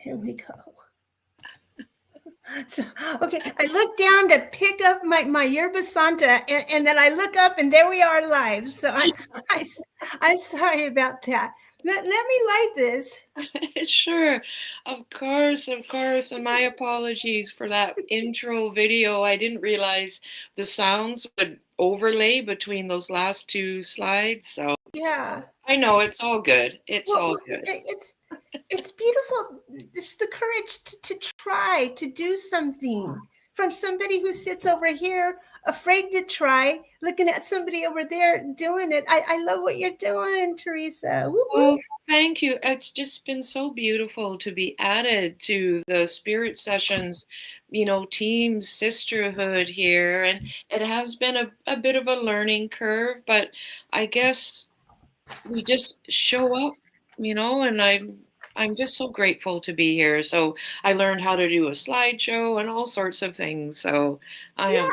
Here we go. So, okay, I look down to pick up my yerba santa, and then I look up, and there we are live. So I'm sorry about that. Let me light this. Sure, of course. And my apologies for that intro video. I didn't realize the sounds would overlay between those last two slides. So yeah, I know it's all good. It's all good. It's beautiful. It's the courage to try to do something from somebody who sits over here afraid to try, looking at somebody over there doing it. I love what you're doing, Teresa. Woo-hoo. Well, thank you. It's just been so beautiful to be added to the Spirit Sessions, team sisterhood here. And it has been a bit of a learning curve, but I guess we just show up, and I'm just so grateful to be here. So I learned how to do a slideshow and all sorts of things. So I am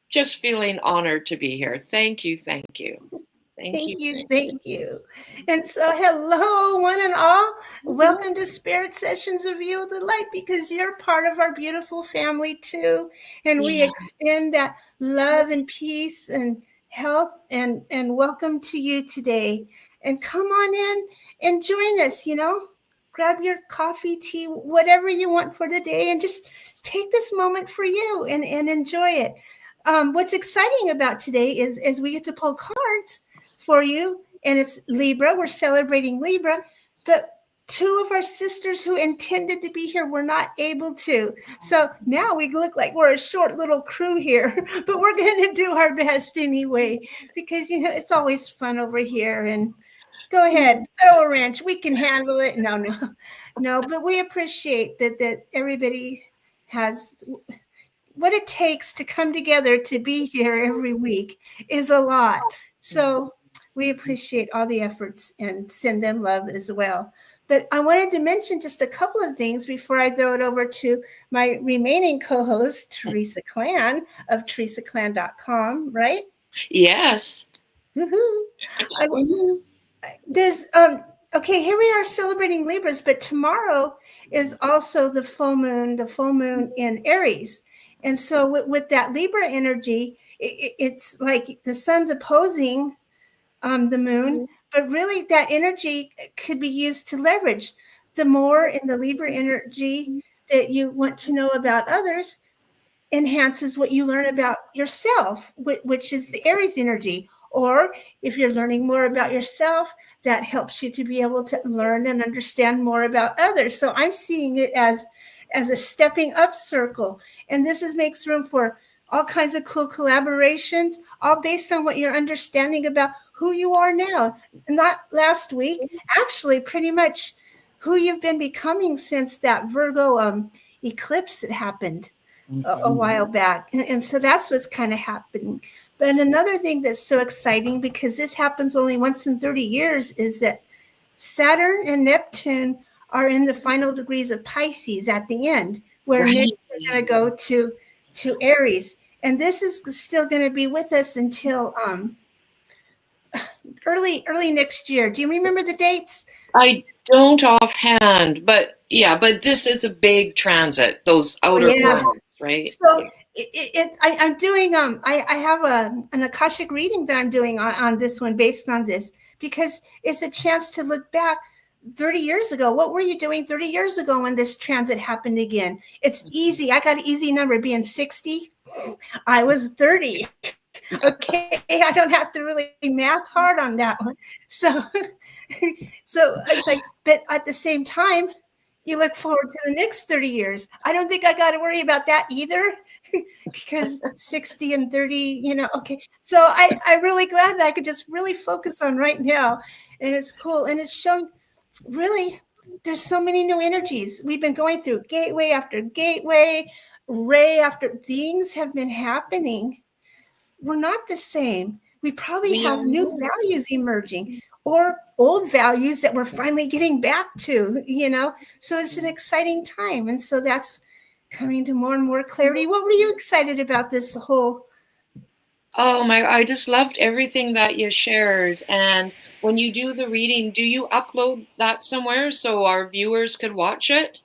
just feeling honored to be here. Thank you. Thank you. Thank you. And so, hello, one and all. Welcome to Spirit Sessions of You of the Light, because you're part of our beautiful family too. And we extend that love and peace and health and welcome to you today. And come on in and join us, grab your coffee, tea, whatever you want for the day, and just take this moment for you and enjoy it. What's exciting about today is we get to pull cards for you, and it's Libra. We're celebrating Libra, but two of our sisters who intended to be here were not able to. So now we look like we're a short little crew here, but we're going to do our best anyway, because it's always fun over here. And go ahead, throw a wrench. We can handle it. No, but we appreciate that everybody has what it takes to come together to be here every week is a lot. So we appreciate all the efforts and send them love as well. But I wanted to mention just a couple of things before I throw it over to my remaining co-host, Teresa Clan of teresaclan.com, right? Yes. Woohoo. There's okay, here we are celebrating Libras, but tomorrow is also the full moon in Aries. And so with that Libra energy, it's like the sun's opposing the moon, but really that energy could be used to leverage. The more in the Libra energy that you want to know about others enhances what you learn about yourself, which is the Aries energy. Or if you're learning more about yourself, that helps you to be able to learn and understand more about others. So I'm seeing it as a stepping up circle. And this makes room for all kinds of cool collaborations, all based on what you're understanding about who you are now. Not last week, actually pretty much who you've been becoming since that Virgo eclipse that happened a while back. And so that's what's kind of happening. But another thing that's so exciting, because this happens only once in 30 years, is that Saturn and Neptune are in the final degrees of Pisces at the end, where next we're going to go to Aries. And this is still going to be with us until early next year. Do you remember the dates? I don't offhand, but this is a big transit, those outer planets, right? So I'm doing I have an Akashic reading that I'm doing on this one based on this, because it's a chance to look back 30 years ago. What were you doing 30 years ago when this transit happened again? It's easy. I got an easy number, being 60. I was 30. Okay, I don't have to really math hard on that one. So it's like, but at the same time, you look forward to the next 30 years. I don't think I got to worry about that either, because 60 and 30, okay. So I'm really glad that I could just really focus on right now. And it's cool. And it's showing really there's so many new energies. We've been going through gateway after gateway, ray after things have been happening. We're not the same. We probably have new values emerging, or old values that we're finally getting back to, So it's an exciting time. And so that's coming to more and more clarity. What were you excited about this whole Oh my, I just loved everything that you shared. And when you do the reading, do you upload that somewhere so our viewers could watch it?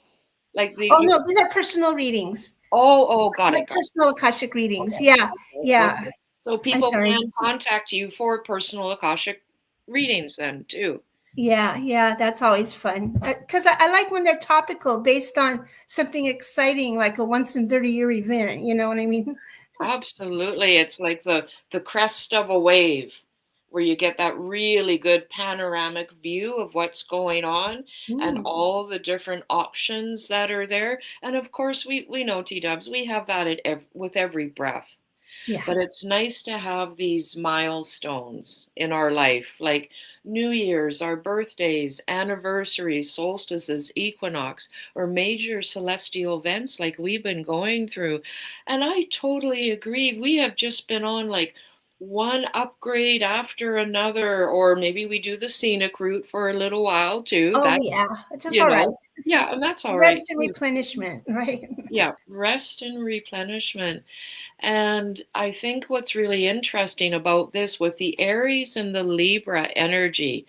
Like Oh no, these are personal readings. oh, got They're it, got personal Akashic readings. it. Yeah, Okay, yeah. okay. So I'm people sorry. can contact you for personal Akashic readings then too. Yeah, yeah, that's always fun. Because I like when they're topical based on something exciting, like a once in 30-year event. You know what I mean? Absolutely. It's like the crest of a wave where you get that really good panoramic view of what's going on and Ooh, all the different options that are there. And of course, we know T-Dubs, we have that with every breath. yeah. But it's nice to have these milestones in our life, like New Year's, our birthdays, anniversaries, solstices, equinox, or major celestial events like we've been going through. And I totally agree. We have just been on like one upgrade after another, or maybe we do the scenic route for a little while too. Oh, That, yeah. It's just you all right. know, yeah, and that's all right Rest and too. replenishment, right? Yeah, rest and replenishment. And I think what's really interesting about this with the Aries and the Libra energy,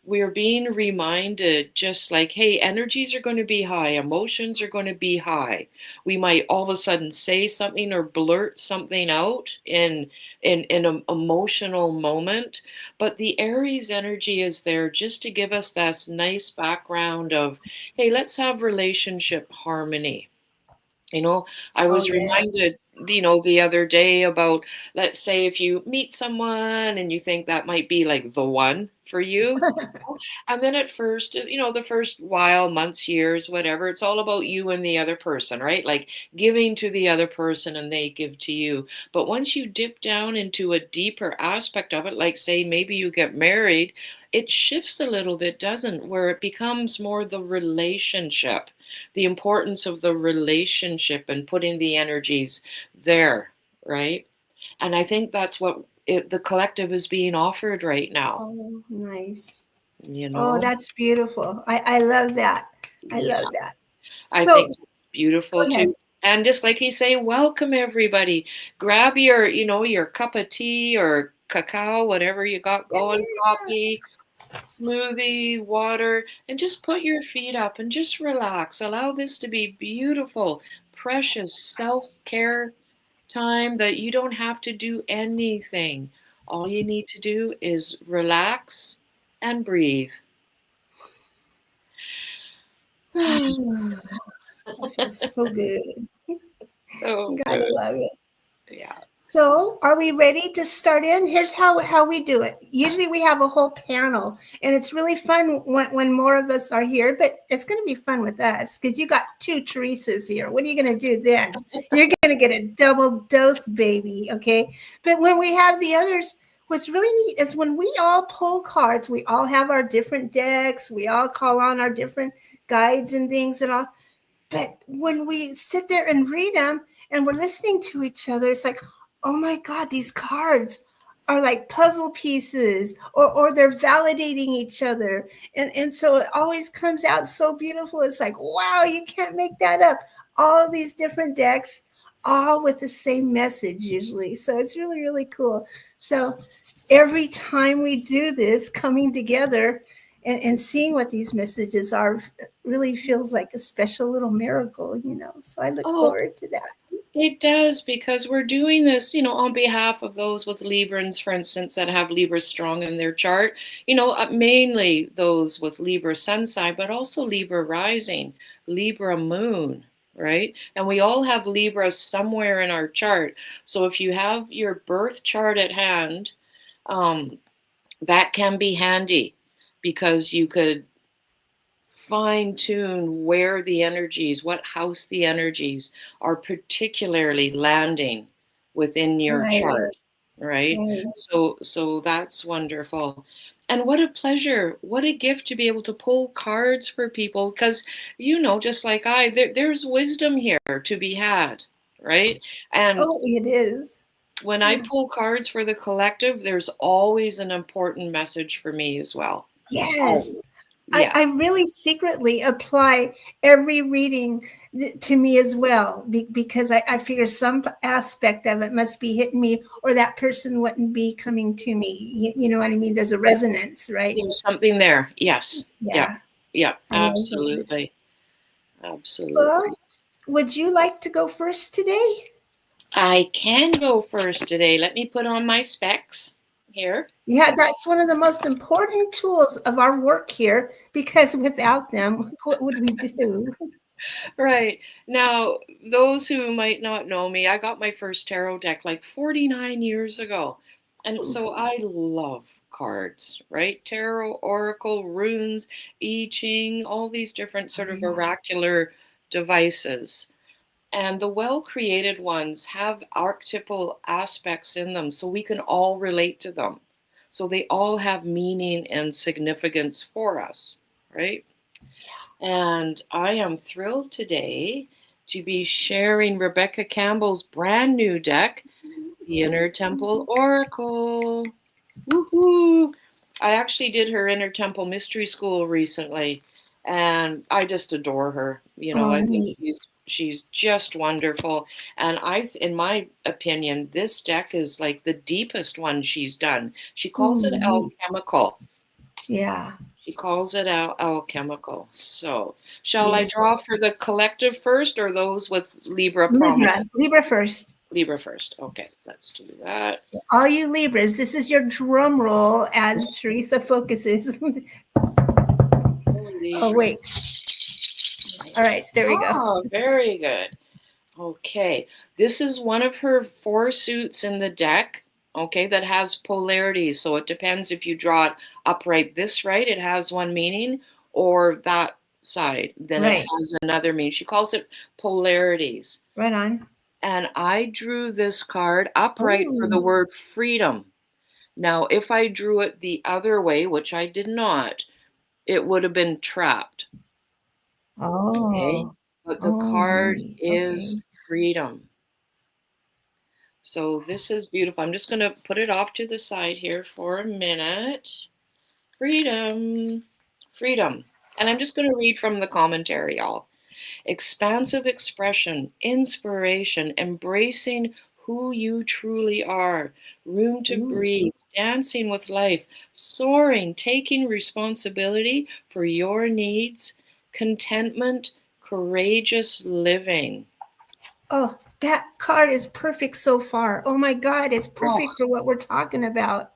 we're being reminded just like, hey, energies are going to be high, emotions are going to be high. We might all of a sudden say something or blurt something out in an emotional moment, but the Aries energy is there just to give us this nice background of, hey, let's have relationship harmony. You know, I Oh, was yes. reminded, the other day about, let's say, if you meet someone and you think that might be like the one for you, and then at first, the first while, months, years, whatever, it's all about you and the other person, right? Like giving to the other person and they give to you. But once you dip down into a deeper aspect of it, like say maybe you get married, it shifts a little bit, doesn't, where it becomes more the relationship, the importance of the relationship and putting the energies there, right? And I think that's what the collective is being offered right now, Oh, nice. you Oh, know? that's beautiful. I love that. I Yeah, love that. I So think it's beautiful go ahead. too. And just like you say, welcome everybody. Grab your cup of tea or cacao, whatever you got going, Yeah. coffee, smoothie, water, and just put your feet up and just relax. Allow this to be beautiful, precious self-care time that you don't have to do anything. All you need to do is relax and breathe. It feels so good. So Gotta good. love it. Yeah. So, are we ready to start in? Here's how we do it. Usually, we have a whole panel, and it's really fun when more of us are here. But it's going to be fun with us because you got two Teresas here. What are you going to do then? You're going to get a double dose, baby. Okay. But when we have the others, what's really neat is when we all pull cards. We all have our different decks. We all call on our different guides and things and all. But when we sit there and read them and we're listening to each other, it's like, oh my God, these cards are like puzzle pieces, or they're validating each other. And so it always comes out so beautiful. It's like, wow, you can't make that up. All these different decks, all with the same message usually. So it's really, really cool. So every time we do this, coming together and seeing what these messages are really feels like a special little miracle. So I look Oh, forward to that. it does because we're doing this, on behalf of those with Librans, for instance, that have Libra strong in their chart, mainly those with Libra sun sign, but also Libra rising, Libra moon, right? And we all have Libra somewhere in our chart. So if you have your birth chart at hand, um, that can be handy because you could fine tune where the energies, what house the energies are particularly landing within your Right, chart, right? right. So that's wonderful. And what a pleasure, what a gift to be able to pull cards for people because just like there's wisdom here to be had, right? And Oh, it is. when I Yeah. pull cards for the collective, there's always an important message for me as well. Yes. Always. Yeah. I really secretly apply every reading to me as well, because I figure some aspect of it must be hitting me, or that person wouldn't be coming to me. You know what I mean? There's a resonance, right? There's something there. Yes. Yeah. Yeah, Yeah. I love it. Absolutely. Well, Absolutely. would you like to go first today? I can go first today. Let me put on my specs here. Yeah, that's one of the most important tools of our work here, because without them, what would we do? Right. Now, those who might not know me, I got my first tarot deck like 49 years ago. And so I love cards, right? Tarot, oracle, runes, I Ching, all these different Oh, sort of yeah. oracular devices. And the well created ones have archetypal aspects in them so we can all relate to them. So they all have meaning and significance for us, right? And I am thrilled today to be sharing Rebecca Campbell's brand new deck, the Inner Temple Oracle. Woohoo! I actually did her Inner Temple Mystery School recently, and I just adore her. Oh, I think neat. she's just wonderful. And in my opinion, this deck is like the deepest one she's done. She calls it Neat. alchemical. Yeah, She calls it alchemical. So, shall I beautiful. draw for the collective first, or those with Libra prominent? Libra first. Libra first. Okay, let's do that. All you Libras, this is your drum roll as Teresa focuses. Oh, Oh, Libra. wait. All right, there we go. Oh, very good. Okay, this is one of her four suits in the deck, okay, that has polarities. So it depends if you draw it upright this right, it has one meaning, or that side, then it Right, has another meaning. She calls it polarities. right on. And I drew this card upright for the Oh, word freedom. Now, if I drew it the other way, which I did not, it would have been trapped. Okay. oh, But the oh, card neat. is Okay. freedom. So this is beautiful. I'm just going to put it off to the side here for a minute. Freedom. Freedom. And I'm just going to read from the commentary, y'all. Expansive expression, inspiration, embracing who you truly are, room to Ooh. breathe, dancing with life, soaring, taking responsibility for your needs, contentment, courageous living. Oh, that card is perfect so far. Oh my God, it's Oh, perfect for what we're talking about.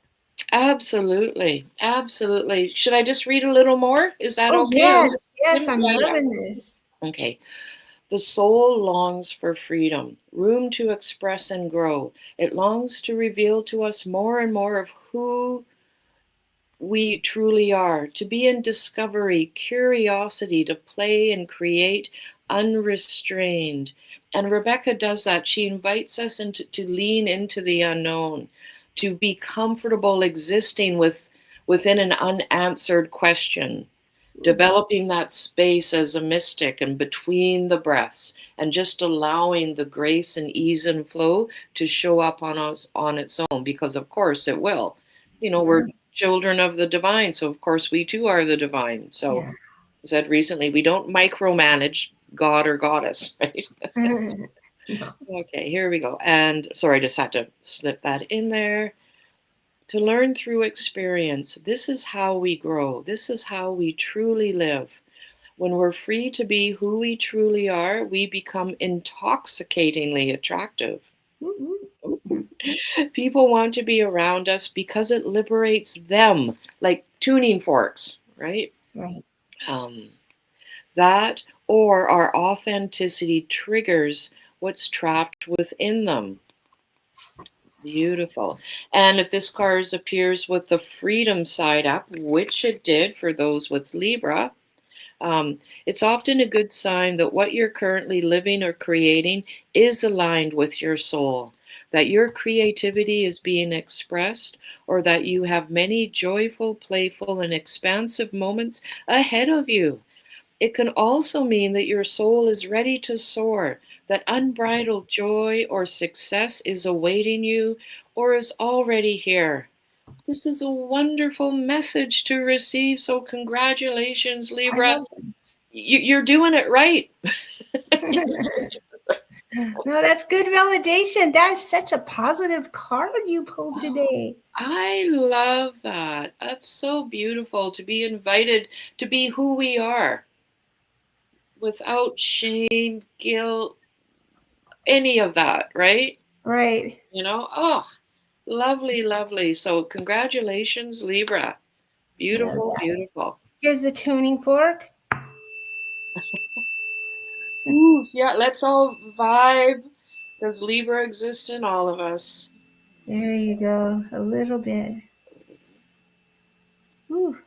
absolutely. Absolutely. Should I just read a little more? Is that Oh, okay? Or yes, yes, I'm yeah, yeah. loving this. Okay. The soul longs for freedom, room to express and grow. It longs to reveal to us more and more of who we truly are, to be in discovery, curiosity, to play and create unrestrained. And Rebecca does that. She invites us to lean into the unknown, to be comfortable existing within an unanswered question, developing that space as a mystic and between the breaths, and just allowing the grace and ease and flow to show up on us on its own, because of course it will. We're Nice. children of the divine, so of course we too are the divine. So Yeah. I said recently, we don't micromanage God or goddess, right? No. Okay, here we go. And sorry, I just had to slip that in there. To learn through experience, this is how we grow. This is how we truly live. When we're free to be who we truly are, we become intoxicatingly attractive. People want to be around us because it liberates them, like tuning forks, right? Right. Um, that or our authenticity triggers what's trapped within them. Beautiful. And if this card appears with the freedom side up, which it did for those with Libra, it's often a good sign that what you're currently living or creating is aligned with your soul, that your creativity is being expressed, or that you have many joyful, playful, and expansive moments ahead of you. It can also mean that your soul is ready to soar, that unbridled joy or success is awaiting you or is already here. This is a wonderful message to receive. So congratulations, I Libra. love this. You're doing it right. No, that's good validation. That is such a positive card you pulled today. I love that. That's so beautiful to be invited to be who we are without shame, guilt, any of that, right? Right. Oh, lovely, lovely. So, congratulations, Libra. I love Beautiful, that. beautiful. Here's the tuning fork. Ooh, yeah, let's all vibe because Libra exists in all of us. There you go. A little bit. Ooh.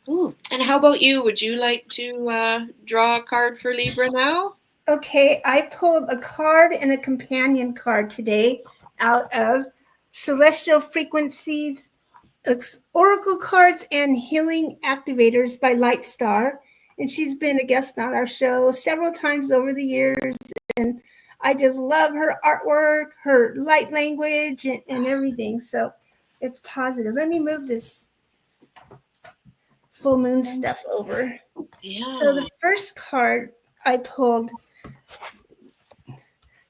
Ooh. And how about you? Would you like to draw a card for Libra now? Okay, I pulled a card and a companion card today out of Celestial Frequencies, Oracle Cards and Healing Activators by Light Star. And she's been a guest on our show several times over the years. And I just love her artwork, her light language, and everything. So it's positive. Let me move this full moon stuff over. Yeah. So the first card I pulled,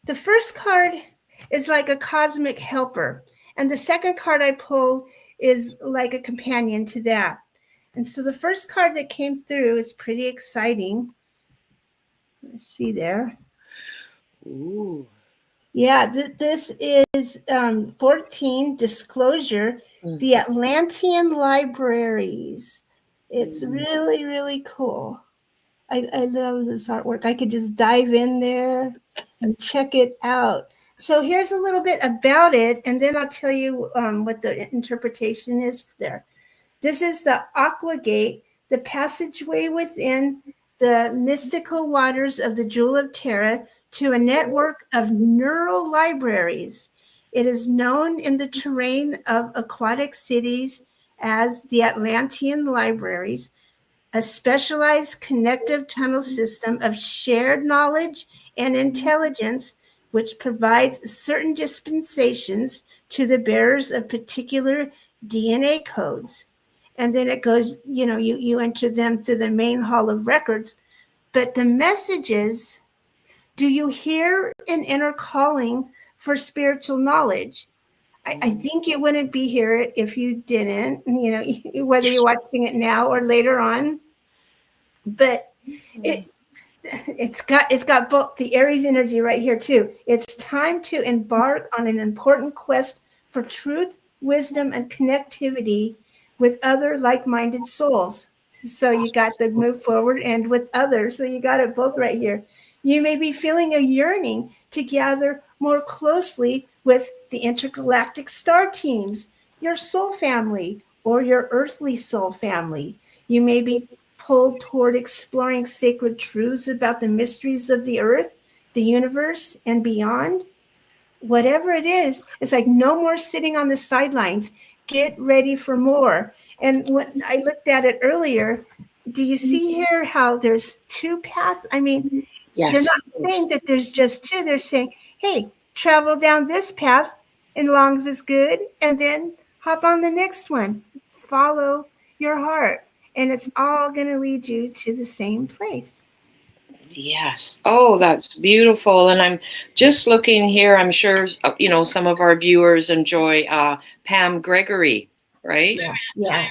the first card is like a cosmic helper. And the second card I pulled is like a companion to that. And so the first card that came through is pretty exciting. Let's see there. Ooh. Yeah, this is 14, Disclosure, the Atlantean Libraries. It's really, really cool. I love this artwork. I could just dive in there and check it out. So here's a little bit about it, and then I'll tell you what the interpretation is there. This is the Aqua Gate, the passageway within the mystical waters of the Jewel of Terra to a network of neural libraries. It is known in the terrain of aquatic cities as the Atlantean Libraries, a specialized connective tunnel system of shared knowledge and intelligence, which provides certain dispensations to the bearers of particular DNA codes. And then it goes, you enter them through the main hall of records. But the messages, do you hear an inner calling for spiritual knowledge? I think you wouldn't be here if you didn't, whether you're watching it now or later on. But it, it's got both the Aries energy right here too. It's time to embark on an important quest for truth, wisdom, and connectivity with other like-minded souls. So you got the move forward and with others. So you got it both right here. You may be feeling a yearning to gather more closely with the intergalactic star teams, your soul family, or your earthly soul family. You may be pulled toward exploring sacred truths about the mysteries of the earth, the universe, and beyond. Whatever it is, it's like no more sitting on the sidelines. Get ready for more. And when I looked at it earlier, do you see here how there's two paths? I mean, they're Yes. not saying that there's just two. They're saying, hey, travel down this path as long as it's good, and then hop on the next one. Follow your heart, and it's all going to lead you to the same place. Yes. Oh, that's beautiful. And I'm just looking here. I'm sure, some of our viewers enjoy Pam Gregory, right? Yeah.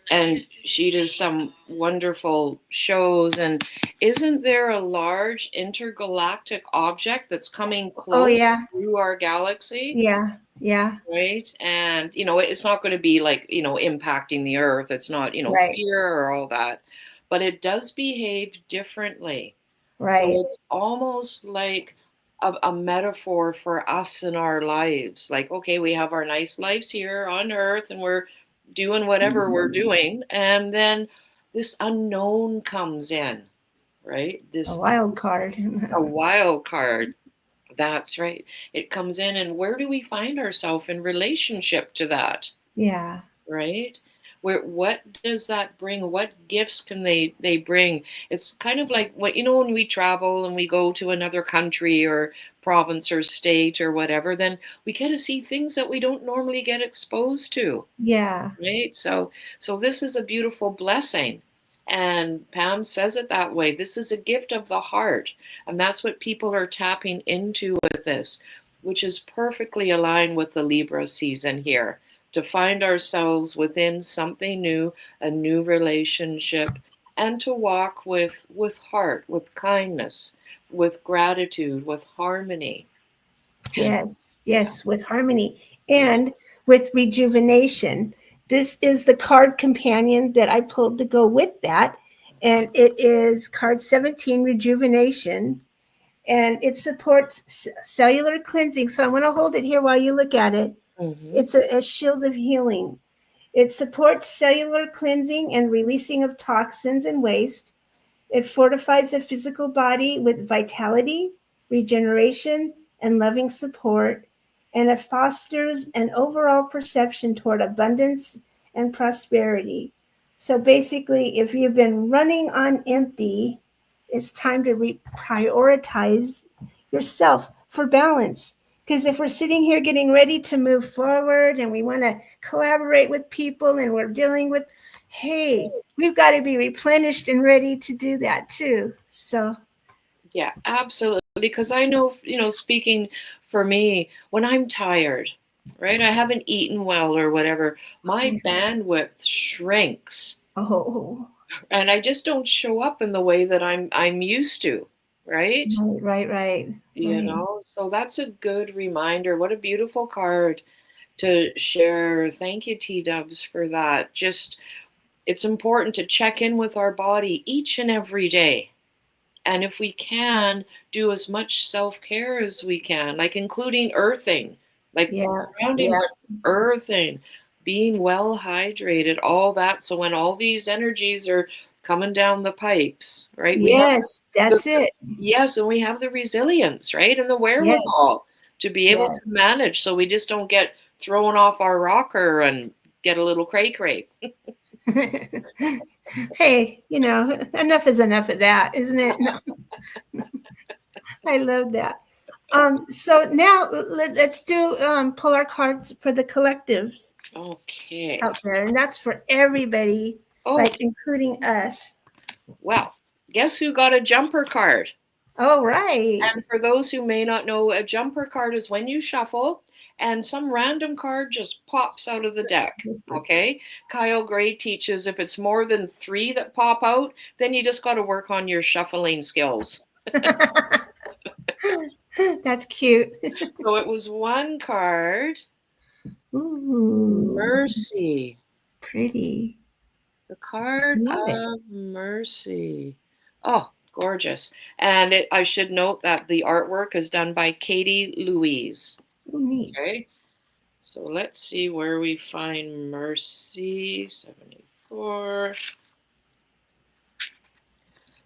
And she does some wonderful shows. And isn't there a large intergalactic object that's coming Oh, close yeah. through our galaxy? Yeah. Yeah. Right. And, it's not going to be like, impacting the earth. It's not, Right. fear or all that, but it does behave differently. Right. So it's almost like a metaphor for us in our lives. Like, okay, we have our nice lives here on earth and we're doing whatever we're doing. And then this unknown comes in, right? A This, wild card. a wild card. That's right. It comes in, and where do we find ourselves in relationship to that? Yeah. Right? what does that bring? What gifts can they bring? It's kind of like what, when we travel and we go to another country or province or state or whatever, then we get to see things that we don't normally get exposed to. Yeah. Right? So this is a beautiful blessing. And Pam says it that way. This is a gift of the heart. And that's what people are tapping into with this, which is perfectly aligned with the Libra season here. To find ourselves within something new, a new relationship, and to walk with heart, with kindness, with gratitude, with harmony. Yes, Yeah. yes, with harmony Yeah. and with rejuvenation. This is the card companion that I pulled to go with that. And it is card 17, Rejuvenation. And it supports cellular cleansing. So I want to hold it here while you look at it. Mm-hmm. It's a shield of healing. It supports cellular cleansing and releasing of toxins and waste. It fortifies the physical body with vitality, regeneration, and loving support, and it fosters an overall perception toward abundance and prosperity. So basically, if you've been running on empty, it's time to prioritize yourself for balance. Because if we're sitting here getting ready to move forward and we want to collaborate with people and we're dealing with, hey, we've got to be replenished and ready to do that too. So, Yeah, absolutely. Because I know, speaking for me, when I'm tired, right, I haven't eaten well or whatever, my bandwidth shrinks oh, and I just don't show up in the way that I'm used to, right? right. So that's a good reminder. What a beautiful card to share. Thank you, Tdubbs, for that. Just, it's important to check in with our body each and every day. And if we can, do as much self-care as we can, like including earthing, like Yeah, grounding, yeah. but earthing, being well hydrated, all that. So when all these energies are coming down the pipes, right? We have Yes, the, that's it. yes, and we have the resilience, right? And the Yes, wherewithal to be able to yes. manage so we just don't get thrown off our rocker and get a little cray-cray. Hey, enough is enough of that, isn't it? No, I love that. So now let's do pull our cards for the collectives Okay. out there, and that's for everybody, Oh, like including us. well, guess who got a jumper card? Oh, right. And for those who may not know, a jumper card is when you shuffle and some random card just pops out of the deck. Okay. Kyle Gray teaches if it's more than 3 that pop out, then you just got to work on your shuffling skills. That's cute. So it was one card. Ooh, Mercy. pretty. The card Love it. of mercy. Oh, gorgeous. And I should note that the artwork is done by Katie Louise. Ooh, neat. Okay. So let's see where we find mercy. 74.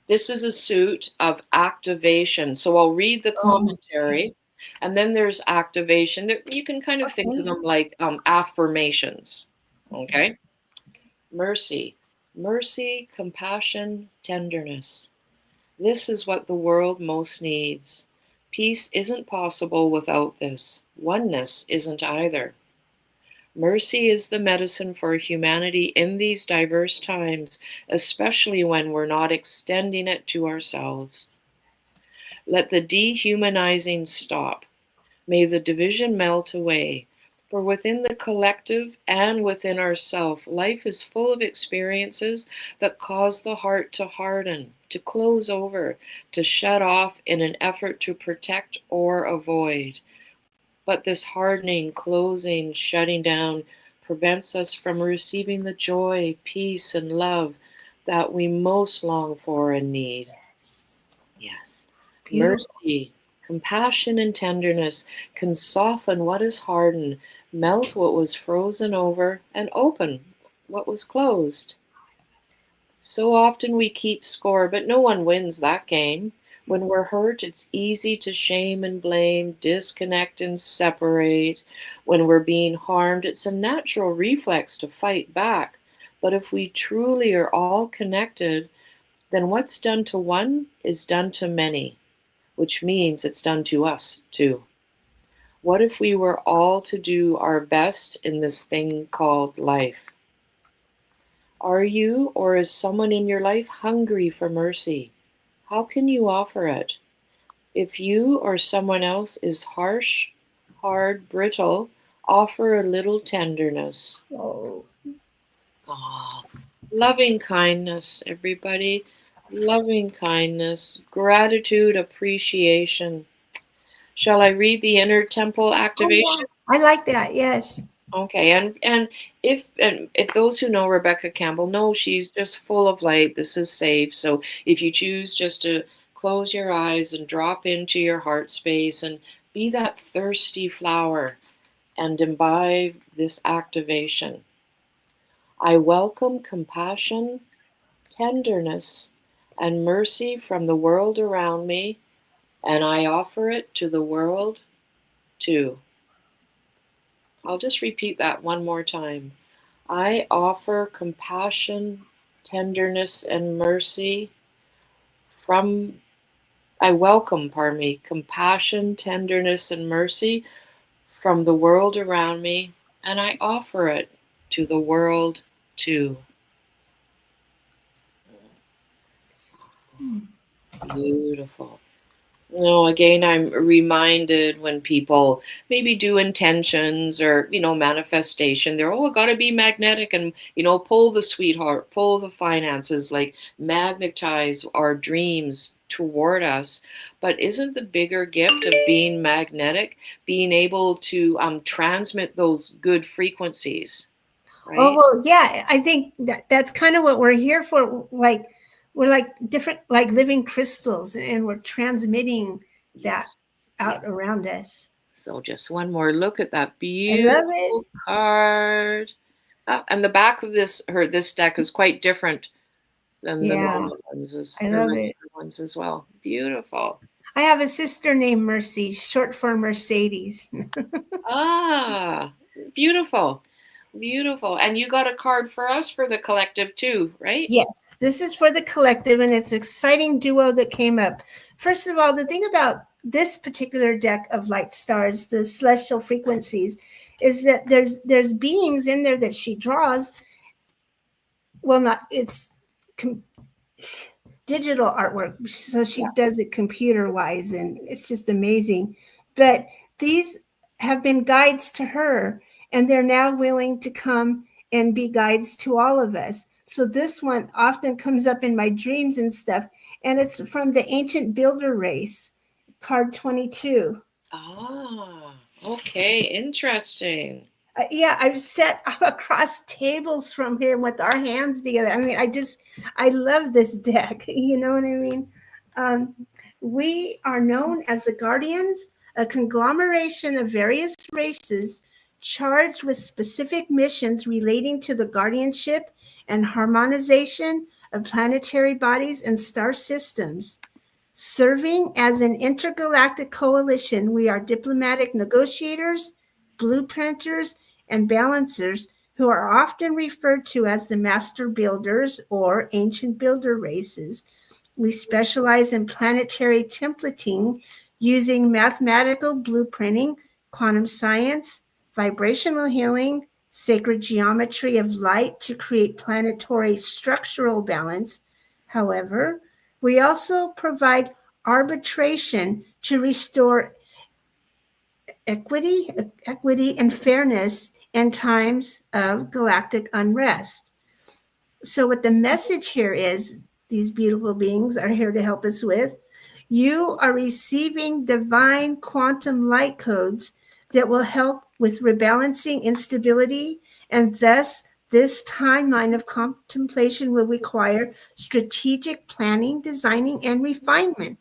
This is a suit of activation. So I'll read the Oh, commentary. And then there's activation. You can kind of think of okay. them like affirmations. Okay. Mercy. Mercy, compassion, tenderness. This is what the world most needs. Peace isn't possible without this. Oneness isn't either. Mercy is the medicine for humanity in these diverse times, especially when we're not extending it to ourselves. Let the dehumanizing stop. May the division melt away. For within the collective and within ourself, life is full of experiences that cause the heart to harden, to close over, to shut off in an effort to protect or avoid. But this hardening, closing, shutting down prevents us from receiving the joy, peace, and love that we most long for and need. Yes. Beautiful. Mercy, compassion, and tenderness can soften what is hardened, melt what was frozen over, and open what was closed. So often we keep score, but no one wins that game. When we're hurt, it's easy to shame and blame, disconnect and separate. When we're being harmed, it's a natural reflex to fight back. But if we truly are all connected, then what's done to one is done to many, which means it's done to us too. What if we were all to do our best in this thing called life? Are you or is someone in your life hungry for mercy? How can you offer it? If you or someone else is harsh, hard, brittle, offer a little tenderness. Oh, Ah, loving kindness, everybody. Loving kindness, gratitude, appreciation. Shall I read the inner temple oh yeah, activation? I like that. Yes. Okay, and if those who know Rebecca Campbell know she's just full of light, this is safe. So if you choose just to close your eyes and drop into your heart space and be that thirsty flower and imbibe this activation. I welcome compassion, tenderness, and mercy from the world around me, and I offer it to the world too. I'll just repeat that one more time. I offer compassion, tenderness, and mercy from, I welcome, pardon me, compassion, tenderness, and mercy from the world around me, and I offer it to the world too. Beautiful. Again, I'm reminded when people maybe do intentions or, manifestation, they're, oh, got to be magnetic and, pull the sweetheart, pull the finances, like magnetize our dreams toward us. But isn't the bigger gift of being magnetic, being able to transmit those good frequencies, Oh, right? well, yeah, I think that's kind of what we're here for. Like, we're like different, like living crystals, and we're transmitting that Yes. out Yeah. around us. So just one more look at that I love it. beautiful card. And the back of this deck is quite different than the Yeah, normal ones, I or love regular it. ones as well. Beautiful. I have a sister named Mercy, short for Mercedes. Ah, beautiful. Beautiful. And you got a card for us for the collective too, right? Yes, this is for the collective, and it's an exciting duo that came up. First of all, the thing about this particular deck of light stars, the celestial frequencies, is that there's beings in there that she draws. Well, not it's com- digital artwork, so she does it computer wise, and it's just amazing. But these have been guides to her, and they're now willing to come and be guides to all of us. So this one often comes up in my dreams and stuff, and it's from the ancient builder race, card 22. Ah, okay. Interesting. Yeah, I've sat across tables from him with our hands together. I mean, I love this deck. You know what I mean? Um, we are known as the Guardians, a conglomeration of various races charged with specific missions relating to the guardianship and harmonization of planetary bodies and star systems. Serving as an intergalactic coalition, we are diplomatic negotiators, blueprinters, and balancers who are often referred to as the master builders or ancient builder races. We specialize in planetary templating using mathematical blueprinting, quantum science, vibrational healing, sacred geometry of light to create planetary structural balance. However, we also provide arbitration to restore equity, equity and fairness in times of galactic unrest. So, what the message here is, these beautiful beings are here to help us with. You are receiving divine quantum light codes that will help with rebalancing instability, and thus, this timeline of contemplation will require strategic planning, designing, and refinement.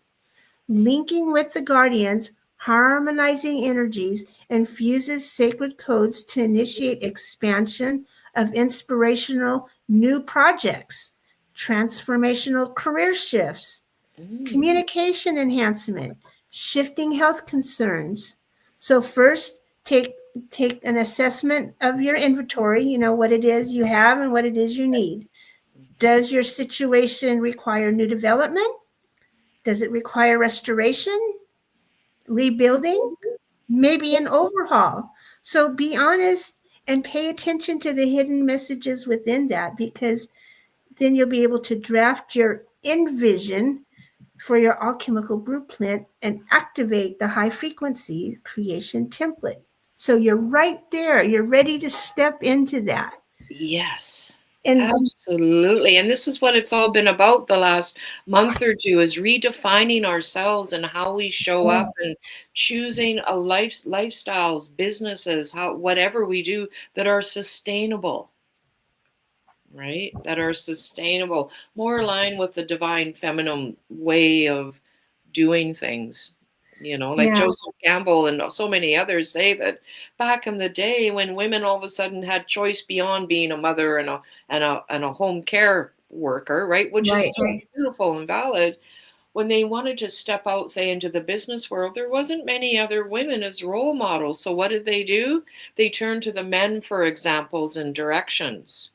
Linking with the guardians, harmonizing energies, and fuses sacred codes to initiate expansion of inspirational new projects, transformational career shifts, Mm. communication enhancement, shifting health concerns. So, first, take take an assessment of your inventory, you know, what it is you have and what it is you need. Does your situation require new development? Does it require restoration, rebuilding, maybe an overhaul? So be honest and pay attention to the hidden messages within that, because then you'll be able to draft your envision for your alchemical blueprint and activate the high frequency creation template. So you're right there. You're ready to step into that. Yes, And absolutely. And this is what it's all been about the last month or two, is redefining ourselves and how we show up and choosing a lifestyles, businesses, how whatever we do that are sustainable, right? That are sustainable, more aligned with the divine feminine way of doing things. You know, like yeah, Joseph Campbell and so many others say that back in the day when women all of a sudden had choice beyond being a mother and a home care worker, right, which is right, still right, beautiful and valid, when they wanted to step out, say, into the business world, there wasn't many other women as role models. So what did they do? They turned to the men for examples and directions,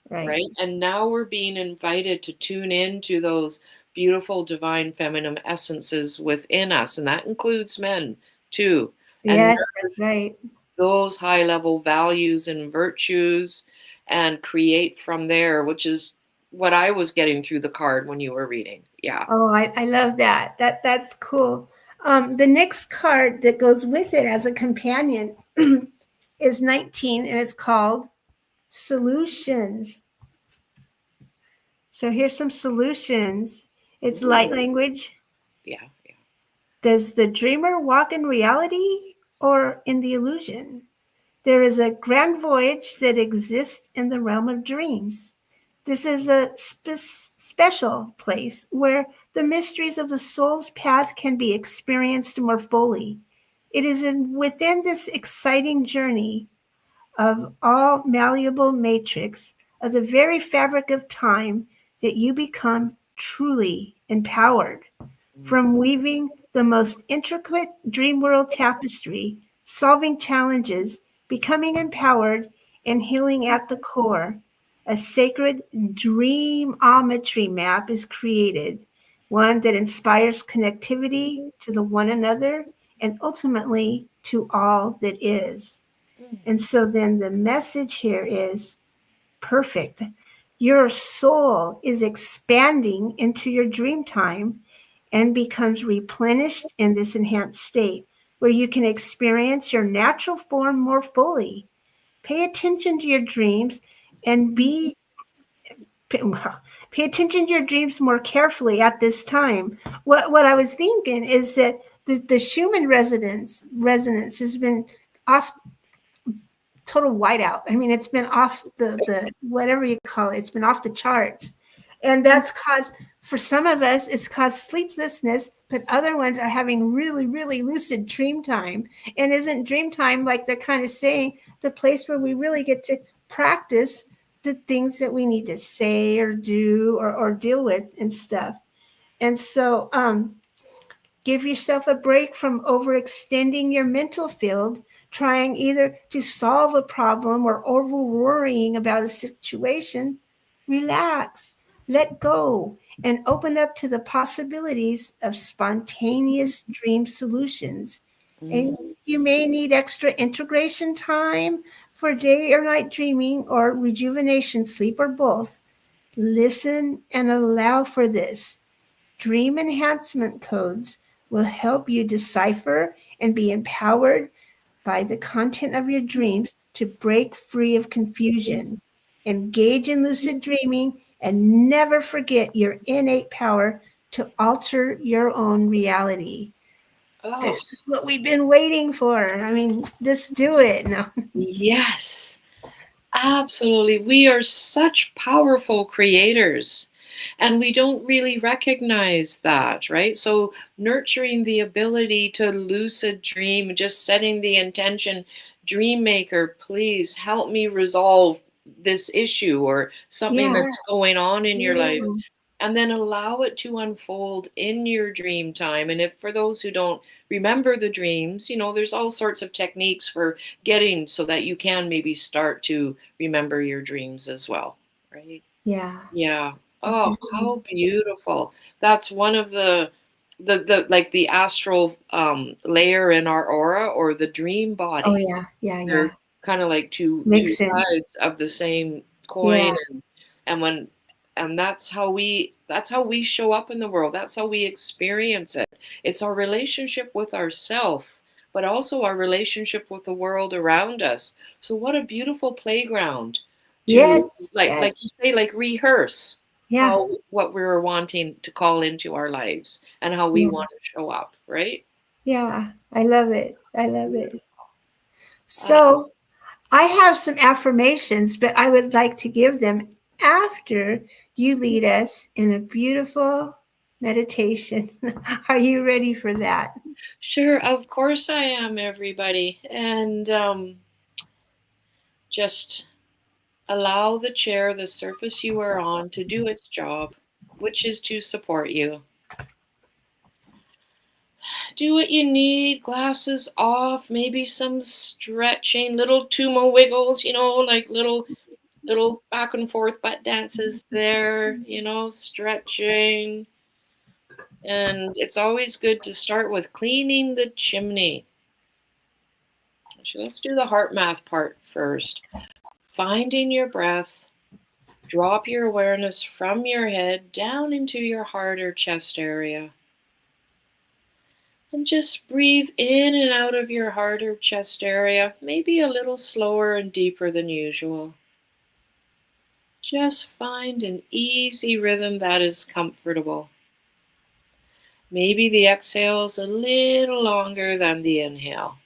right. right? And now we're being invited to tune into those beautiful divine feminine essences within us, and that includes men too. And Yes, that's right. those high level values and virtues and create from there, which is what I was getting through the card when you were reading. Yeah. Oh, I love that. That's cool. The next card that goes with it as a companion is 19, and it's called Solutions. So here's some solutions. It's light language. Yeah. Yeah. Does the dreamer walk in reality or in the illusion? There is a grand voyage that exists in the realm of dreams. This is a special place where the mysteries of the soul's path can be experienced more fully. It is within this exciting journey of all malleable matrix of the very fabric of time that you become truly empowered. From weaving the most intricate dream world tapestry, solving challenges, becoming empowered, and healing at the core, a sacred dreamometry map is created, one that inspires connectivity to the one another and ultimately to all that is. And so then the message here is perfect. Your soul is expanding into your dream time and becomes replenished in this enhanced state where you can experience your natural form more fully. Pay attention to your dreams and pay attention to your dreams more carefully at this time. What I was thinking is that the Schumann resonance has been off, total whiteout. I mean, it's been off the whatever you call it, it's been off the charts. And that's caused, for some of us, it's caused sleeplessness, but other ones are having really, really lucid dream time. And isn't dream time, like they're kind of saying, the place where we really get to practice the things that we need to say or do or deal with and stuff. And so give yourself a break from overextending your mental field, trying either to solve a problem or over worrying about a situation. Relax, let go, and open up to the possibilities of spontaneous dream solutions. And you may need extra integration time for day or night dreaming or rejuvenation sleep or both. Listen and allow for this. Dream enhancement codes will help you decipher and be empowered by the content of your dreams to break free of confusion. Engage in lucid dreaming and never forget your innate power to alter your own reality. Oh, This is what we've been waiting for. I mean, just do it. No. yes. Absolutely. We are such powerful creators and we don't really recognize that, right? So, nurturing the ability to lucid dream, just setting the intention, dream maker, please help me resolve this issue or something Yeah. that's going on in your life. and then allow it to unfold in your dream time. And if for those who don't remember the dreams, there's all sorts of techniques for getting so that you can maybe start to remember your dreams as well, right? Yeah. Yeah. Oh, Definitely. how beautiful. That's one of the like the astral layer in our aura, or the dream Oh body. yeah. Yeah. They're Yeah. kind of like two Makes sense. sides of the same Yeah. coin, and when and that's how we show up in the world. That's how we experience it. It's our relationship with ourself, but also our relationship with the world around us. So what a beautiful playground to, Yes. like Yes. you say, like rehearse Yeah. how what we're wanting to call into our lives and how we Yeah. want to show up, right? Yeah. I love it. I love it. Uh, So I have some affirmations, but I would like to give them after you lead us in a beautiful meditation. Are you ready for that? sure, of course I am, everybody. And just allow the chair, the surface you are on, to do its job, which is to support you. Do what you need, glasses off, maybe some stretching, little tumo wiggles, like little back and forth butt dances there, stretching. And it's always good to start with cleaning the chimney. So let's do the heart math part first. Finding your breath, drop your awareness from your head down into your heart or chest area. And just breathe in and out of your heart or chest area, maybe a little slower and deeper than usual. Just find an easy rhythm that is comfortable. Maybe the exhale is a little longer than the inhale.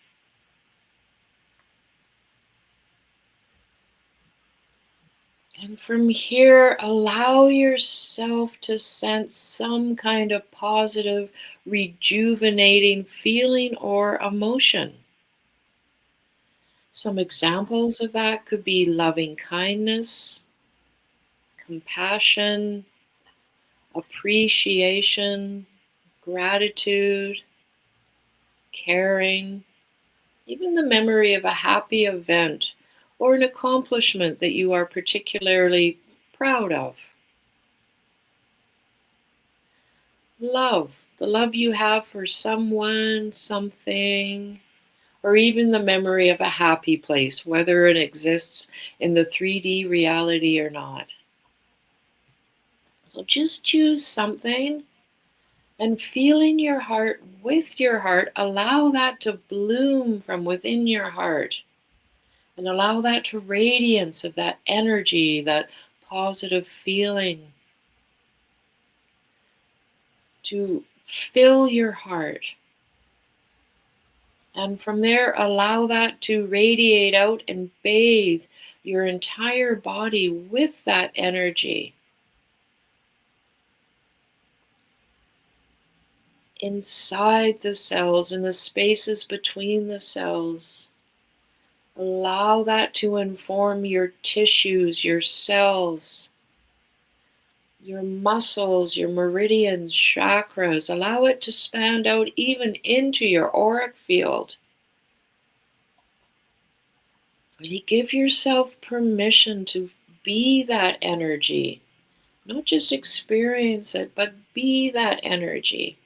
And from here, allow yourself to sense some kind of positive, rejuvenating feeling or emotion. Some examples of that could be loving kindness, compassion, appreciation, gratitude, caring, even the memory of a happy event or an accomplishment that you are particularly proud of. Love, the love you have for someone, something, or even the memory of a happy place, whether it exists in the 3D reality or not. So just choose something and feeling your heart with your heart, allow that to bloom from within your heart and allow that to radiance of that energy, that positive feeling to fill your heart. And from there, allow that to radiate out and bathe your entire body with that energy. Inside the cells, in the spaces between the cells. Allow that to inform your tissues, your cells, your muscles, your meridians, chakras. Allow it to span out even into your auric field. Really give yourself permission to be that energy. Not just experience it, but be that energy.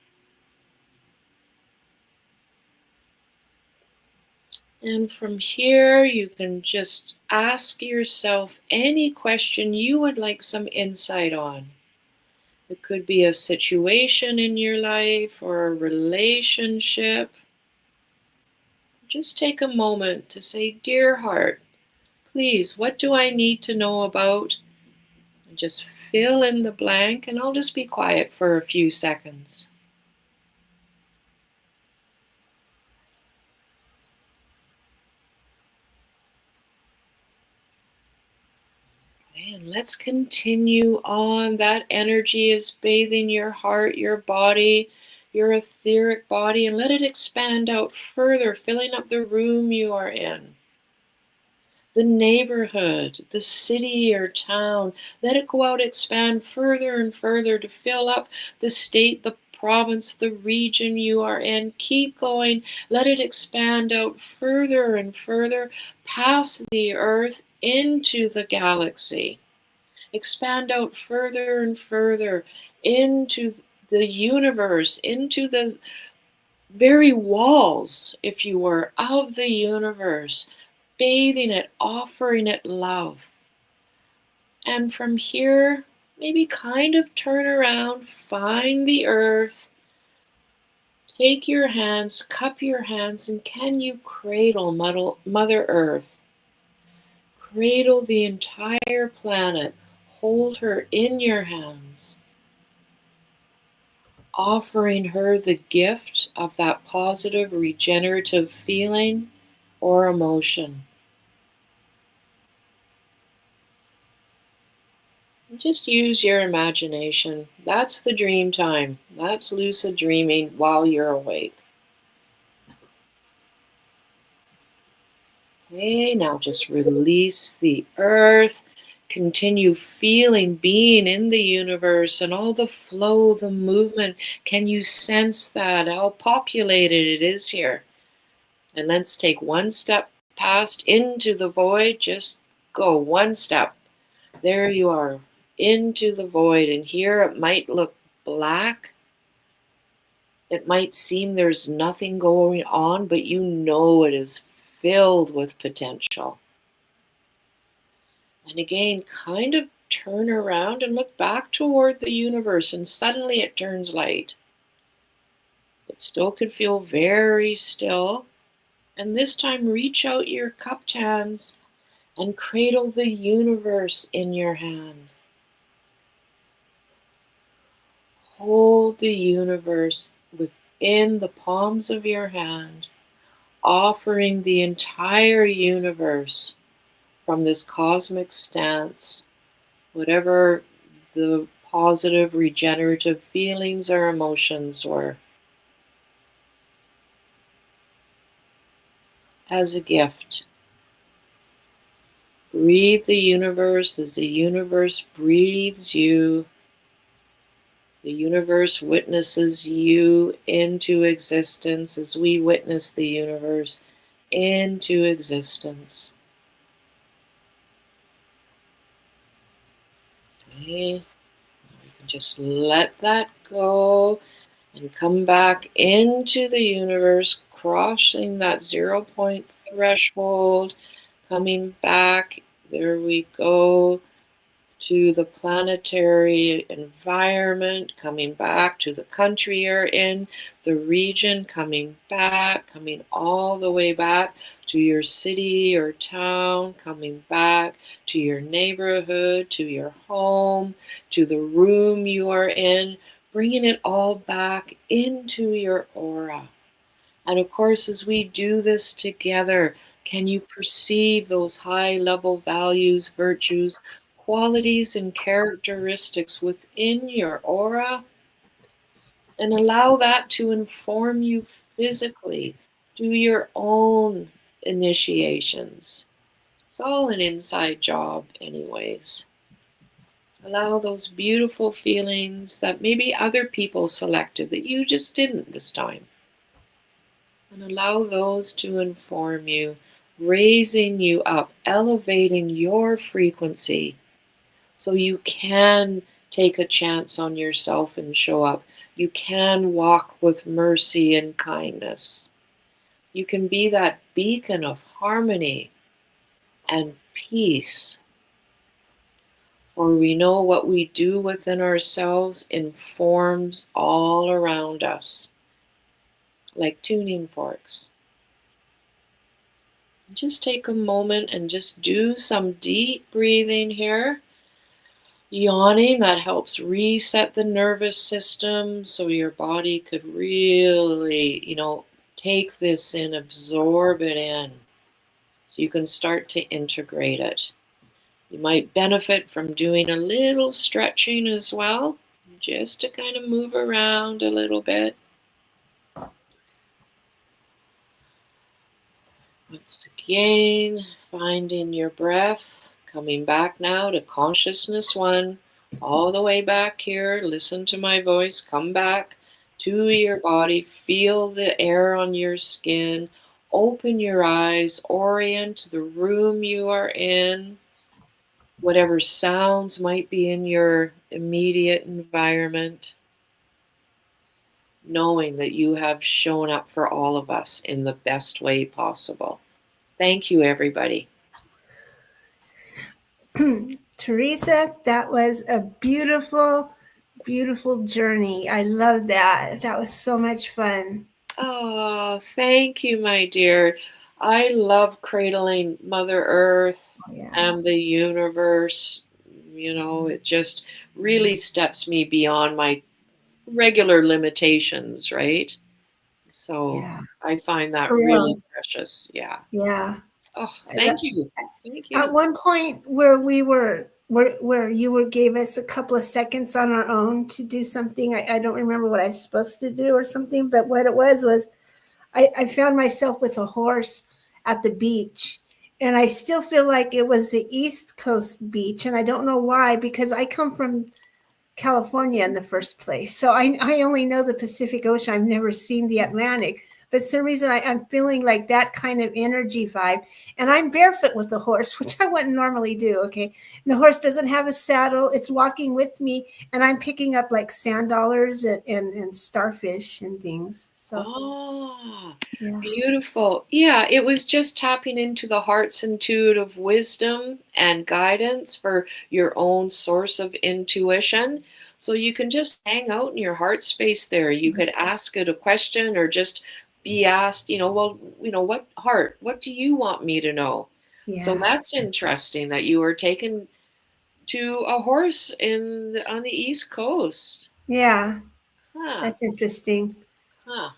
And from here, you can just ask yourself any question you would like some insight on. It could be a situation in your life or a relationship. Just take a moment to say, "Dear heart, please, what do I need to know about?" And just fill in the blank, and I'll just be quiet for a few seconds. And let's continue on. That energy is bathing your heart, your body, your etheric body, and let it expand out further, filling up the room you are in. the neighborhood, the city or town. Let it go out, expand further and further to fill up the state, the province, the region you are in. Keep going. Let it expand out further and further past the earth into the galaxy. Expand out further and further into the universe, into the very walls, if you were, of the universe, bathing it, offering it love. And from here, maybe kind of turn around, find the earth, take your hands, cup your hands, and can you cradle Mother Earth? Cradle the entire planet, hold her in your hands, offering her the gift of that positive, regenerative feeling or emotion. Just use your imagination. That's the dream time. That's lucid dreaming while you're awake. Okay, now just release the earth. Continue feeling, being in the universe and all the flow, the movement. Can you sense that? How populated it is here? And let's take one step past into the void. Just go one step. There you are, into the void. And here it might look black. It might seem there's nothing going on, but you know it is filled with potential. And again, kind of turn around and look back toward the universe, and suddenly it turns light. It still could feel very still. And this time, reach out your cupped hands and cradle the universe in your hand. Hold the universe within the palms of your hand, offering the entire universe from this cosmic stance, whatever the positive, regenerative feelings or emotions were, as a gift. Breathe the universe as the universe breathes you. The universe witnesses you into existence as we witness the universe into existence. Okay, you can just let that go and come back into the universe, crossing that 0 point threshold, coming back, there we go, to the planetary environment, coming back to the country you're in, the region, coming back, coming all the way back to your city or town, coming back to your neighborhood, to your home, to the room you are in, bringing it all back into your aura. And of course, as we do this together, can you perceive those high level values, virtues, qualities, and characteristics within your aura? And allow that to inform you physically. Do your own initiations. It's all an inside job, anyways. Allow those beautiful feelings that maybe other people selected that you just didn't this time. And allow those to inform you, raising you up, elevating your frequency so you can take a chance on yourself and show up. You can walk with mercy and kindness. You can be that beacon of harmony and peace. For we know what we do within ourselves informs all around us, like tuning forks. Just take a moment and just do some deep breathing here. Yawning, that helps reset the nervous system so your body could really, take this in, absorb it in, so you can start to integrate it. You might benefit from doing a little stretching as well, just to kind of move around a little bit. Once again, finding your breath, coming back now to consciousness one, all the way back here. Listen to my voice, come back to your body, feel the air on your skin, open your eyes, orient to the room you are in, whatever sounds might be in your immediate environment, knowing that you have shown up for all of us in the best way possible. Thank you, everybody. Teresa, that was a beautiful, beautiful journey. I love that. That was so much fun. Oh, thank you, my dear. I love cradling Mother Earth Yeah. and the universe. You know, it just really steps me beyond my regular limitations, right? So Yeah. I find that For really real. precious. Yeah. Yeah. Oh, I thank lo- you. Thank At you. one point where we were where you were gave us a couple of seconds on our own to do something. I don't remember what I was supposed to do or something, but what it was I found myself with a horse at the beach. And I still feel like it was the East Coast beach. And I don't know why, because I come from California in the first place. So I only know the Pacific Ocean. I've never seen the Atlantic. But some reason I'm feeling like that kind of energy vibe. And I'm barefoot with the horse, which I wouldn't normally do. Okay. And the horse doesn't have a saddle. It's walking with me. And I'm picking up like sand dollars and starfish and things. So, Ah, yeah. beautiful. Yeah, it was just tapping into the heart's intuitive wisdom and guidance for your own source of intuition. So you can just hang out in your heart space there. You could ask it a question or just be asked, well, what heart, what do you want me to know? So Yeah. that's interesting that you were taken to a horse on the East Coast. Yeah. Huh, That's interesting. huh.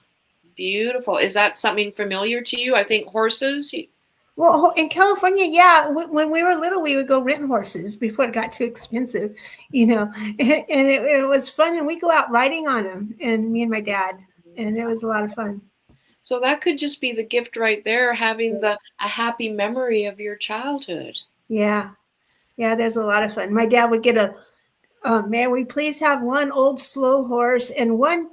Beautiful. Is that something familiar to you? I think horses. Well, in California, yeah, when we were little, we would go rent horses before it got too expensive, and it was fun. And we go out riding on them, and me and my dad, and it was a lot of fun. So that could just be the gift right there, having a happy memory of your childhood. Yeah, yeah, there's a lot of fun. My dad would get may we please have one old slow horse and one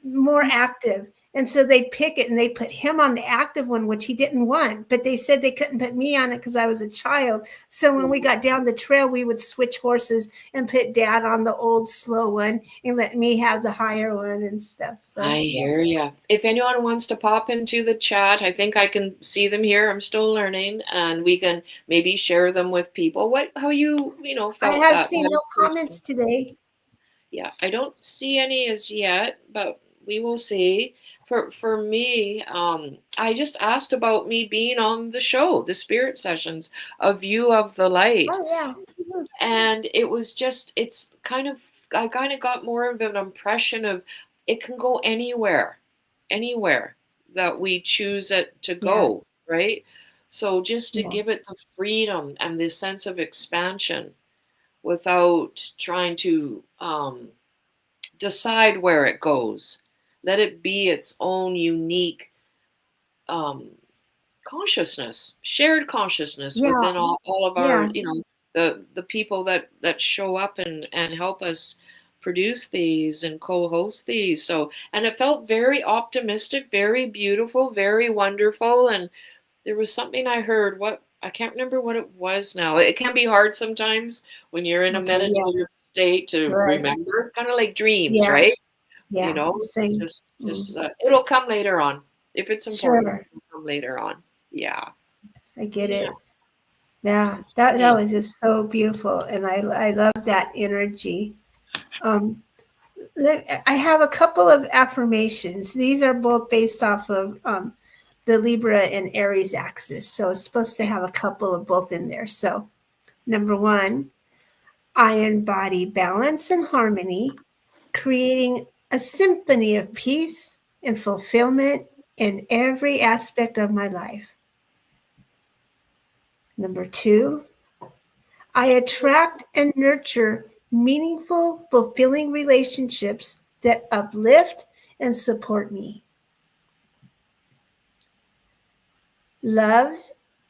more active. And so they'd pick it and they put him on the active one, which he didn't want. But they said they couldn't put me on it because I was a child. So when we got down the trail, we would switch horses and put dad on the old slow one and let me have the higher one and stuff. So I yeah. hear ya. If anyone wants to pop into the chat, I think I can see them here. I'm still learning, and we can maybe share them with people. How you I felt have that seen no vibration. comments today. Yeah, I don't see any as yet, but we will see. For me, I just asked about me being on the show, the Spirit Sessions, A View of the Light. Oh yeah. And it was just it's kind of I kind of got more of an impression of it can go anywhere that we choose it to Yeah. go, right? So just to Yeah. give it the freedom and the sense of expansion without trying to decide where it goes, let it be its own unique um, consciousness, shared consciousness Yeah. within all of our, Yeah. the people that show up and help us produce these and co-host these. So, and it felt very optimistic, very beautiful, very wonderful. And there was something I heard, what I can't remember what it was now. It can be hard sometimes when you're in a Okay. Yeah. meditative state to Right. remember, kind of like dreams, Yeah. right? You Yeah. know, Same. just it'll come later on. If it's important, Sure. it'll come later on. Yeah. I get Yeah. it. Yeah, that Thank was just so beautiful, and I love that energy. Um, I have a couple of affirmations. These are both based off of the Libra and Aries axis, so it's supposed to have a couple of both in there. So, number one, I embody balance and harmony, creating a symphony of peace and fulfillment in every aspect of my life. Number two, I attract and nurture meaningful, fulfilling relationships that uplift and support me. Love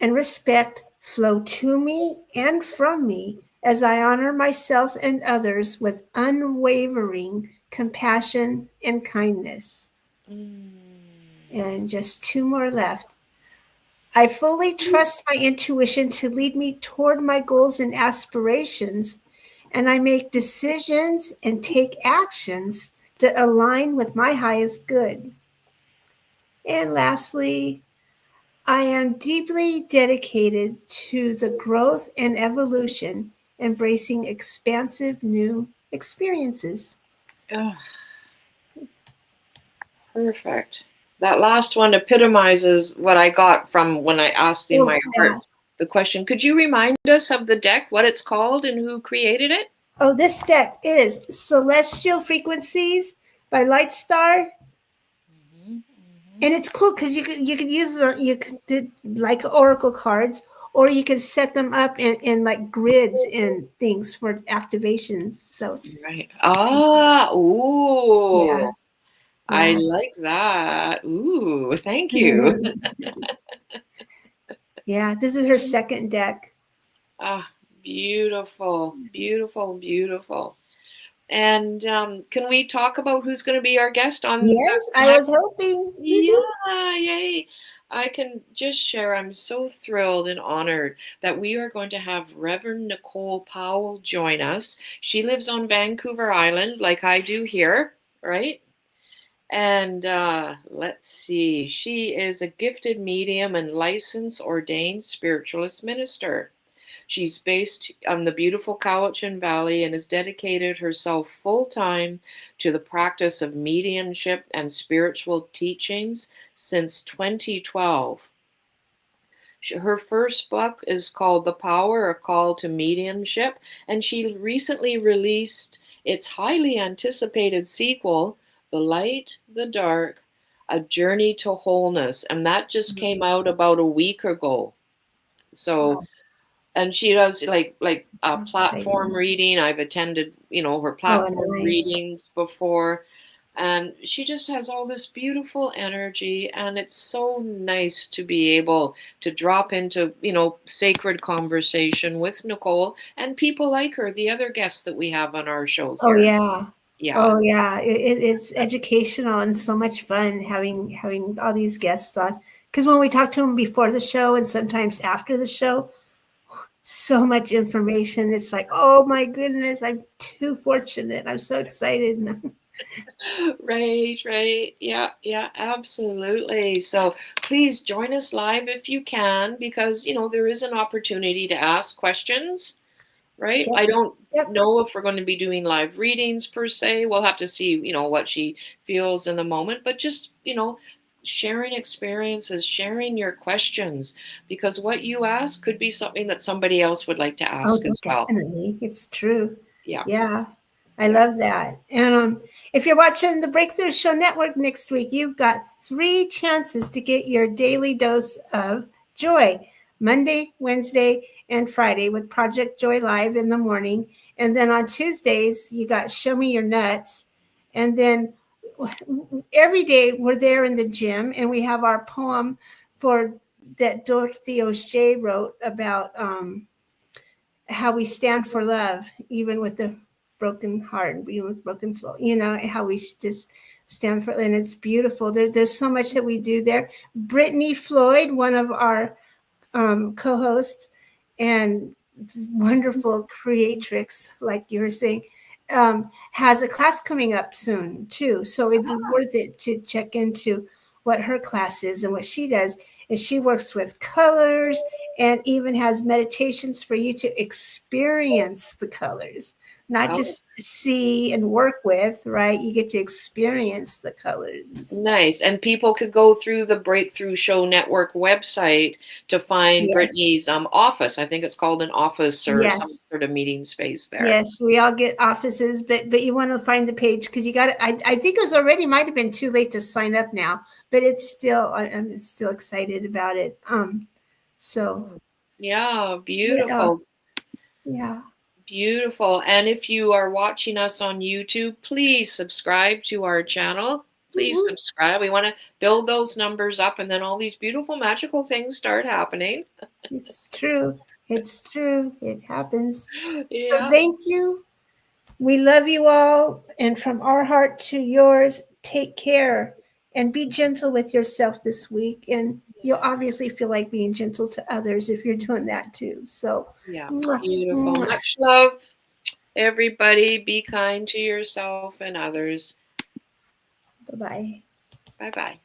and respect flow to me and from me as I honor myself and others with unwavering compassion and kindness. And just two more left. I fully trust my intuition to lead me toward my goals and aspirations, and I make decisions and take actions that align with my highest good. And lastly, I am deeply dedicated to the growth and evolution, embracing expansive new experiences. Oh, perfect. That last one epitomizes what I got from when I asked in Oh, my yeah. heart the question. Could you remind us of the deck, what it's called, and who created it? Oh, this deck is Celestial Frequencies by Lightstar. And it's cool because you could use you could do like oracle cards, or you can set them up in like grids and things for activations. So Right. Ah, yeah, ooh. I yeah. like that. Ooh, thank you. Yeah, this is her second deck. Ah, beautiful, beautiful, beautiful. And can we talk about who's going to be our guest on the Yes, I next? was hoping. Yeah, yay. I can just share, I'm so thrilled and honored that we are going to have Reverend Nicole Powell join us. She lives on Vancouver Island, like I do here, right? And let's see, she is a gifted medium and licensed ordained spiritualist minister. She's based on the beautiful Cowichan Valley and has dedicated herself full time to the practice of mediumship and spiritual teachings since 2012. Her first book is called The Power, A Call to Mediumship, and she recently released its highly anticipated sequel, The Light, the Dark, A Journey to Wholeness, and that just came out about a week ago. So, Wow, and she does like a platform exciting. reading. I've attended, her Oh, platform nice. readings before, and she just has all this beautiful energy, and it's so nice to be able to drop into, sacred conversation with Nicole and people like her, the other guests that we have on our show Oh here. yeah. Yeah. Oh yeah. It's educational and so much fun having all these guests on. Because when we talk to them before the show and sometimes after the show, so much information. It's like, oh my goodness, I'm too fortunate. I'm so excited. Right, right. Yeah, yeah, absolutely. So please join us live if you can, because, there is an opportunity to ask questions, right? Yep. I don't Yep. know if we're going to be doing live readings per se. We'll have to see, what she feels in the moment, but just, sharing experiences, sharing your questions, because what you ask could be something that somebody else would like to Oh, ask as well. definitely. It's true. Yeah, Yeah. I yeah. love that. And if you're watching the Breakthrough Show Network next week, you've got 3 chances to get your daily dose of joy: Monday, Wednesday, and Friday with Project Joy Live in the morning. And then on Tuesdays, you got Show Me Your Nuts. And then every day we're there in the gym and we have our poem for that Dorothy O'Shea wrote about how we stand for love, even with the broken heart, even with broken soul. How we just stand for, and it's beautiful. There's so much that we do there. Brittany Floyd, one of our co-hosts, and wonderful creatrix, like you were saying, has a class coming up soon too. So it'd be worth it to check into what her class is and what she does. And she works with colors and even has meditations for you to experience the colors, not Oh, just see and work with, right? You get to experience the colors and stuff. nice. And people could go through the Breakthrough Show Network website to find Yes. Brittany's office. I think it's called an office or some Yes. sort of meeting space there. Yes, we all get offices, but you want to find the page because you got it. I think it was already might have been too late to sign up now, but it's still I'm still excited about it. So Yeah, what else? beautiful. Yeah. Beautiful. And if you are watching us on YouTube, please subscribe to our channel. please subscribe. We want to build those numbers up, and then all these beautiful, magical things start happening. It's true. It's true. It happens. Yeah. So thank you. We love you all. And from our heart to yours, take care and be gentle with yourself this week. And you'll obviously feel like being gentle to others if you're doing that too. So, Yeah. mwah, Beautiful. mwah. Much love, everybody. Be kind to yourself and others. Bye-bye. Bye-bye.